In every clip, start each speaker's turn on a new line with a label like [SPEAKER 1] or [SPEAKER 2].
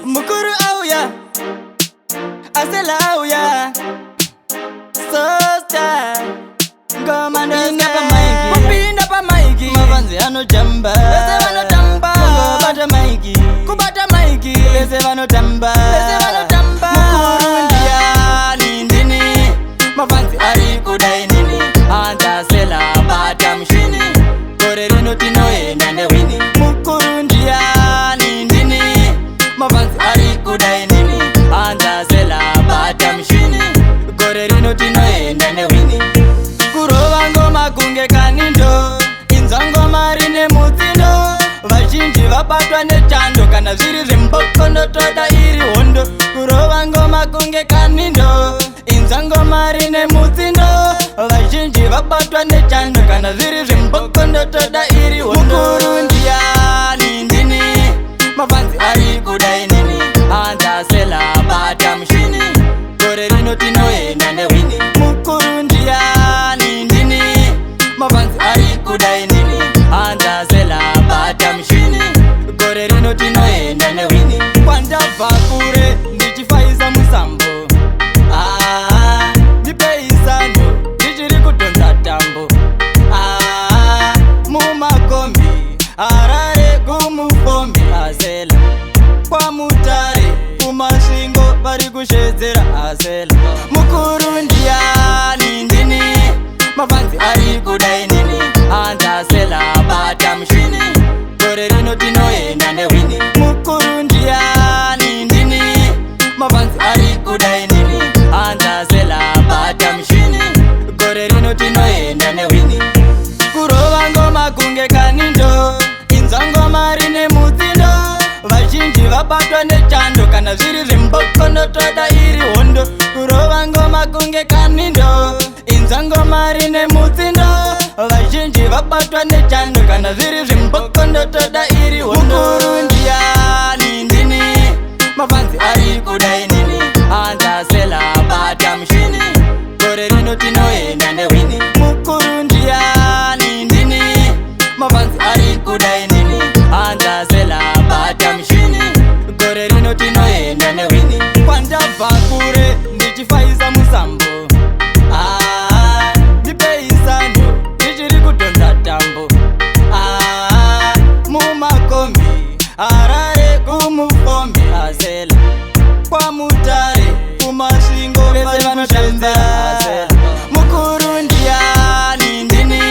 [SPEAKER 1] Mukuru auya, asela auya, Sosta ngoma ndo kupinda pa maiki, mavanzi anotamba, lese vanotamba, kubata maiki, kubata maiki, lese vanotamba, lese vanotamba. Mukuru ndiani ndini, mavanzi ari kudai nini, anta sela bata mshini, kore rino tinoenda ndewini. Mukuru ndiani ndini, mavanzi ari kudai nini, anta sela bata mshini, kore rino tinoenda ndewini. Kurova ngoma kunge kanindo, inza ngoma rine mutsindo, vazhinji vabatwa nechando, kana zviri zvimboko ndotoda iri hondo. Kurova ngoma kunge kanindo, inza ngoma rine mutsindo, vazhinji vabatwa nechando, kana zviri zvimboko ndotoda iri hondo. Mukuru ndiani ndini, mavanzi ari kudai nini, anta sela bata mshini, kore rino tinoenda ndewini. Mukuru ndiani ndini, mavanzi ari kudai nini, anta sela bata mshini, kore rino tinoenda ndewini. Kwandabva kure ndichifaiza musambo, ndipeisano ndichiri kudonza tambo, mumakombi Harare kumufombi, azela kwamutare kumasvingo vari kushedzera azela. Mukuru ndiani ndini, mavanzi ari kudai nini, anta sela bata mshini, kore rino tinoenda ndewini. Mukuru ndiani ndini, mavanzi ari kudai nini, anta sela bata mshini, kore rino tinoenda ndewini. Kurova ngoma kunge kanindo, inza ngoma rine mutsindo, vazhinji vabatwa nechando, kana zviri zvimboko ndotoda iri hondo. Kurova ngoma kunge kanindo, inza ngoma rine mutsindo, vazhinji vabatwa nechando, kana zviri zvimboko ndotoda iri hondo. Mukuru ndiani ndini, mavanzi ari kudai nini, anta sela bata mshini, kore rino tinoenda ndewini. Mukuru ndiani ndini, mavanzi ari kudai nini, anta sela bata mshini, kore rino tinoenda ndewini. Kwandabva kure ndichifaiza musambo, ndipeisano ndichiri kudonza tambo, mumakombi Harare kumufombi, azela kwamutare kumasvingo vese vanoshamba azela. Mukuru ndiani ndini,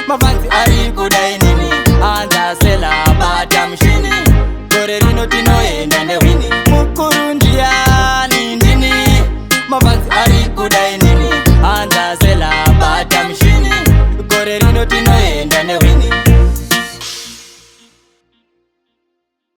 [SPEAKER 1] mavanzi ari kudai nini, anta sela bata mshini, kore rino tinoenda ndewini. Mukuru ndiani ndini, mavanzi ari kudai nini, anta sela bata mshini, kore rino tinoenda ndewini.